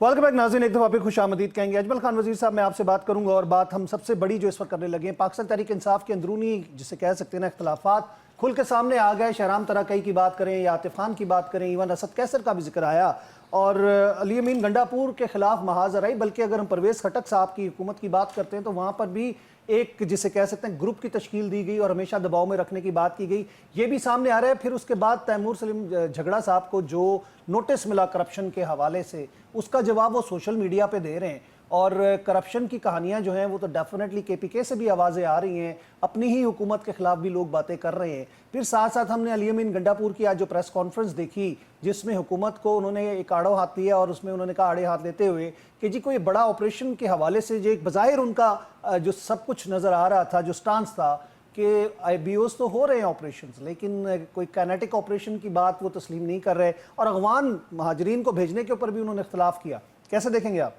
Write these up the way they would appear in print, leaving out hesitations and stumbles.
Welcome back नाज़रीन, एक दफ़ा फिर खुश आमदीद कहेंगे। अजमल खान वज़ीर साहब, मैं आपसे बात करूंगा और बात हम सबसे बड़ी जो इस वक्त करने लगे हैं, पाकिस्तान तहरीक इंसाफ के अंदरूनी जिसे कह सकते हैं ना इख्तलाफात खुल के सामने आ गए। शहराम तराकई की बात करें या आतिफ खान की बात करें, इवन असद कैसर का भी जिक्र आया और अली अमीन गंडापुर के खिलाफ महाजर आई। बल्कि अगर हम परवेज़ खटक साहब की हुकूमत की बात करते हैं तो वहाँ पर भी एक जिसे कह सकते हैं ग्रुप की तश्कील दी गई और हमेशा दबाव में रखने की बात की गई। ये भी सामने आ रहा है। फिर उसके बाद तैमूर सलीम झगड़ा साहब को जो नोटिस मिला करप्शन के हवाले से, उसका जवाब वो सोशल मीडिया पे दे रहे हैं और करप्शन की कहानियां जो हैं वो तो डेफिनेटली केपीके से भी आवाज़ें आ रही हैं, अपनी ही हुकूमत के खिलाफ भी लोग बातें कर रहे हैं। फिर साथ साथ हमने अली अमीन गंडापुर की आज जो प्रेस कॉन्फ्रेंस देखी जिसमें हुकूमत को उन्होंने एक आड़ो हाथ दिया और उसमें उन्होंने कहा आड़े हाथ लेते हुए कि जी कोई बड़ा ऑपरेशन के हवाले से जो एक बज़ाहिर उनका जो सब कुछ नज़र आ रहा था, जो स्टांस था कि IBOs तो हो रहे हैं ऑपरेशंस, लेकिन कोई काइनेटिक ऑपरेशन की बात वो तस्लीम नहीं कर रहे और अगवान महाजरीन को भेजने के ऊपर भी उन्होंने इख्तलाफ किया। कैसे देखेंगे आप?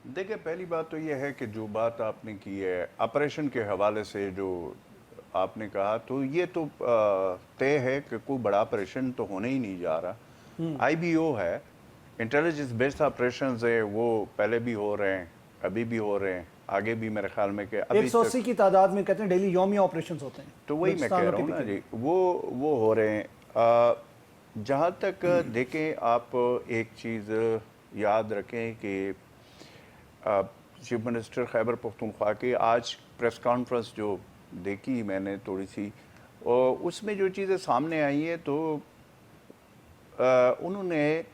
देखिए, पहली बात तो ये है कि जो बात आपने की है ऑपरेशन के हवाले से जो आपने कहा, तो ये तो तय है कि कोई बड़ा ऑपरेशन तो होने ही नहीं जा रहा। IBO है, इंटेलिजेंस बेस्ड ऑपरेशंस है, वो पहले भी हो रहे हैं, अभी भी हो रहे हैं, आगे भी मेरे ख्याल में कि अभी 180 की तादाद में कहते हैं डेली यौमिया ऑपरेशंस होते हैं। तो वही मैं कह रहा हूँ ना जी, वो हो रहे हैं। जहाँ तक देखें, आप एक चीज़ याद रखें कि चीफ मिनिस्टर खैबर पख्तूनख्वा की आज प्रेस कॉन्फ्रेंस जो देखी मैंने थोड़ी सी, और उसमें जो चीज़ें सामने आई हैं तो उन्होंने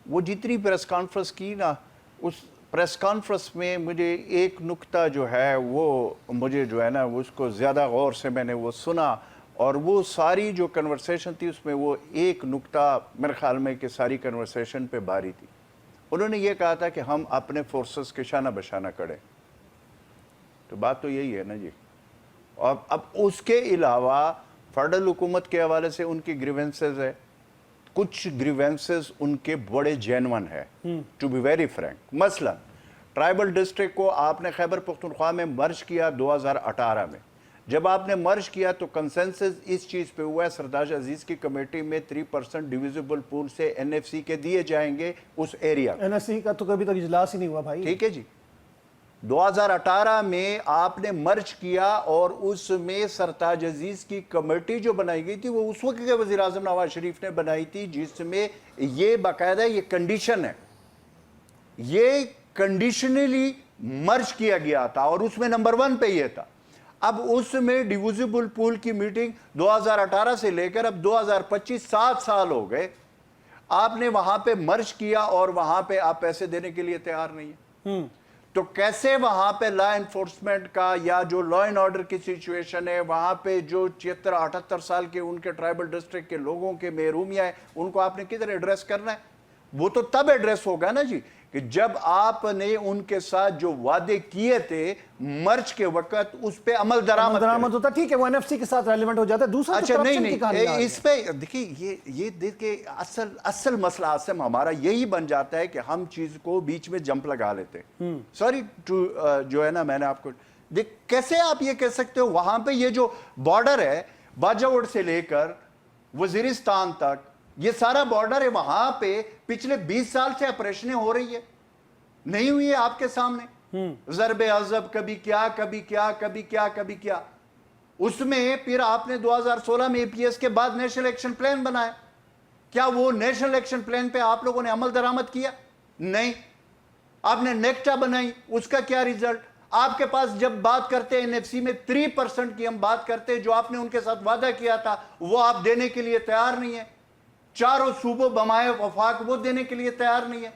वो जितनी प्रेस कॉन्फ्रेंस की ना, उस प्रेस कॉन्फ्रेंस में मुझे एक नुक्ता जो है वो मुझे जो है ना उसको ज़्यादा गौर से मैंने वो सुना, और वो सारी जो कन्वर्सेशन थी उसमें वो एक नुक्ता मेरे ख्याल में कि सारी कन्वर्सेशन पे भारी थी। उन्होंने ये कहा था कि हम अपने फोर्सेस के शाना बशाना करें। तो बात तो यही है ना जी। और अब उसके अलावा फेडरल हुकूमत के हवाले से उनकी ग्रीवेंसेस है, कुछ ग्रीवेंसेस उनके बड़े जेन्युइन है, टू बी वेरी फ्रैंक। मसलन ट्राइबल डिस्ट्रिक्ट को आपने खैबर पख्तूनख्वा में मर्ज किया 2018 में। जब आपने मर्ज किया तो कंसेंसस इस चीज़ पे हुआ है, सरताज अजीज़ की कमेटी में 3% डिविजिबल पूल से NFC के दिए जाएंगे उस एरिया। NSC का तो कभी तक इजलास ही नहीं हुआ भाई। ठीक है जी, 2018 में आपने मर्ज किया और उसमें सरताज अजीज़ की कमेटी जो बनाई गई थी वो उस वक्त के वज़ीर आज़म नवाज शरीफ ने बनाई थी, जिसमें ये बाकायदा ये कंडीशन है, ये कंडीशनली मर्ज किया गया था और उसमें नंबर 1 पे ये था। अब उसमें डिविजिबल पूल की मीटिंग 2018 से लेकर अब 2025 7 साल हो गए, आपने वहां पे मर्ज किया और वहां पे आप पैसे देने के लिए तैयार नहीं है। तो कैसे वहां पे लॉ एनफोर्समेंट का या जो लॉ एंड ऑर्डर की सिचुएशन है, वहां पे जो 76-78 साल के उनके ट्राइबल डिस्ट्रिक्ट के लोगों के महरूमिया है, उनको आपने किधर एड्रेस करना है? वो तो तब एड्रेस होगा ना जी कि जब आपने उनके साथ जो वादे किए थे मर्ज के वक्त उस पे अमल दरामद होता। ठीक है, वो NFC के साथ रेलेवेंट हो जाता है। दूसरा अच्छा, नहीं इस पे देखिए, ये देखिए असल मसला आसिम हमारा यही बन जाता है कि हम चीज को बीच में जंप लगा लेते हैं। सॉरी टू जो है ना, मैंने आपको देख कैसे आप ये कह सकते हो वहां पे ये जो बॉर्डर है बाजावड़ से लेकर वजीरिस्तान तक, ये सारा बॉर्डर है, वहां पे पिछले 20 साल से ऑपरेशनें हो रही है, नहीं हुई है आपके सामने। ज़रबे अज़ब कभी क्या कभी क्या कभी क्या कभी क्या। उसमें फिर आपने 2016 में APS के बाद नेशनल एक्शन प्लान बनाया, क्या वो नेशनल एक्शन प्लान पे आप लोगों ने अमल दरामद किया? नहीं। आपने नेक्टा बनाई, उसका क्या रिजल्ट? आपके पास जब बात करते हैं NFC में 3% की हम बात करते हैं, जो आपने उनके साथ वादा किया था वो आप देने के लिए तैयार नहीं है। चारों सूबों बमाए वफाक वो देने के लिए तैयार नहीं है।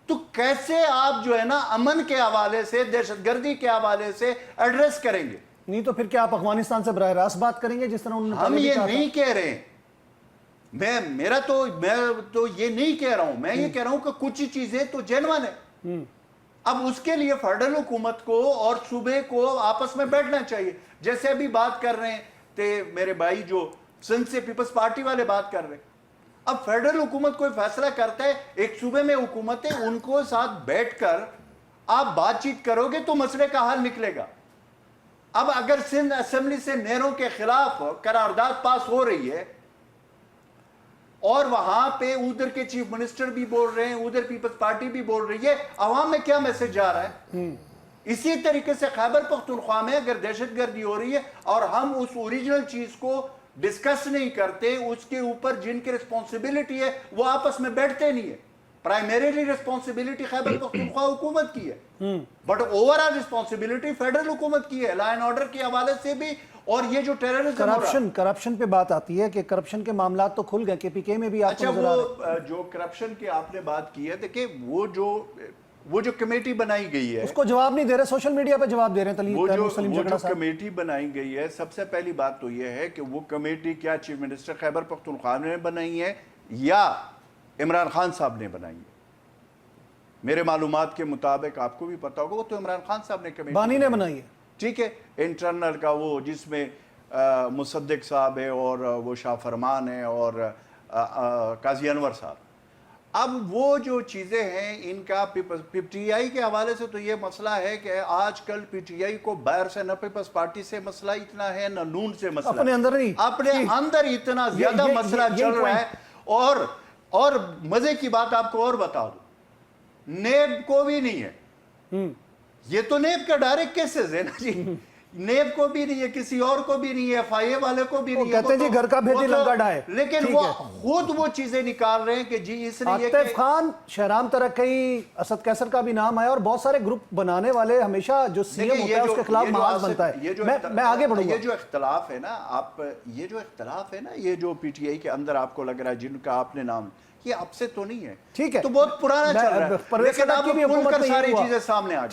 तो कैसे आप जो है ना अमन के हवाले से, दहशतगर्दी के हवाले से एड्रेस करेंगे? नहीं तो फिर क्या आप अफगानिस्तान से बराह रास्त बात करेंगे जिस तरह उन्होंने? हम ये नहीं कह रहे हैं, मैं तो ये नहीं कह रहा हूं, मैं ये कह रहा हूं कि कुछ चीजें तो जेन्युइन है। अब उसके लिए फेडरल हुकूमत को और सूबे को आपस में बैठना चाहिए। जैसे अभी बात कर रहे थे मेरे भाई जो सिंध से पीपल्स पार्टी वाले बात कर रहे हैं, अब फेडरल हुकूमत कोई फैसला करता है, एक सूबे में हुकूमत है, उनको साथ बैठकर आप बातचीत करोगे तो मसले का हल निकलेगा। अब अगर सिंध असेंबली से नहरों के खिलाफ करारदाद पास हो रही है اور وہاں پہ ادھر کے چیف منسٹر بھی بول رہے ہیں, ادھر پیپلز پارٹی بھی بول رہی ہے. عوام میں کیا میسج جا رہا ہے؟ اسی طریقے سے خیبر پختونخوا میں اگر دہشت گردی ہو رہی ہے اور ہم اس اوریجنل چیز کو ڈسکس نہیں کرتے, اس کے اوپر جن کی رسپانسبلٹی ہے وہ آپس میں بیٹھتے نہیں ہے. پرائمریلی رسپانسبلٹی خیبر پختونخوا حکومت کی ہے, بٹ اوورآل رسپانسبلٹی فیڈرل حکومت کی ہے, لا اینڈ آرڈر کے حوالے سے بھی. اور یہ جو ٹیررزم کرپشن پہ بات آتی ہے کہ کرپشن کے معاملات تو کھل گئے, کے پی کے میں بھی آپ کو نظر آ رہا ہے. جو کرپشن کی آپ نے بات کی ہے, دیکھیں وہ جو کمیٹی بنائی گئی ہے اس کو جواب نہیں دے رہے, سوشل میڈیا پہ جواب دے رہے ہیں. وہ جو کمیٹی بنائی گئی ہے, سب سے پہلی بات تو یہ ہے کہ وہ کمیٹی کیا چیف منسٹر خیبر پختونخوا نے بنائی ہے یا عمران خان صاحب نے بنائی ہے؟ میرے معلومات کے مطابق آپ کو بھی پتا ہوگا وہ تو عمران خان صاحب نے کمیٹی بانی نے بنائی ہے. ٹھیک ہے, انٹرنل کا وہ جس میں مصدق صاحب ہے اور وہ شاہ فرمان ہے اور قاضی انور صاحب. اب وہ جو چیزیں ہیں ان کا پی ٹی آئی کے حوالے سے تو یہ مسئلہ ہے کہ آج کل پی ٹی آئی کو باہر سے نہ پیپلز پارٹی سے مسئلہ اتنا ہے نہ نون سے مسئلہ, اپنے اندر نہیں, اپنے اندر اتنا زیادہ مسئلہ چل رہا ہے. اور مزے کی بات آپ کو اور بتا دوں, نیب کو بھی نہیں ہے. یہ تو نیب کا ڈائریکٹ کیسز ہے نا جی, نیب کو بھی نہیں ہے, کسی اور کو بھی نہیں ہے, ایف آئی اے والے کو بھی نہیں ہے. کہتے ہیں جی گھر کا بھیجی لنگا ڈھائے, لیکن وہ خود وہ چیزیں نکال رہے ہیں کہ جی اس لیے عاطف خان, شہرام ترقی, اسد قیصر کا بھی نام آیا, اور بہت سارے گروپ بنانے والے ہمیشہ جو سی ایم ہوتا ہے اس کے خلاف محاذ بنتا ہے. میں آگے بڑھوں گا. یہ جو اختلاف ہے نا یہ جو اختلاف ہے نا, یہ جو پی ٹی آئی کے اندر آپ کو لگ رہا ہے جن کا آپ نے نام, یہ اب سے تو نہیں ہے, ٹھیک ہے, تو بہت پرانا چل رہا ہے, لیکن اب کھل کر ساری چیزیں سامنے آ گئی.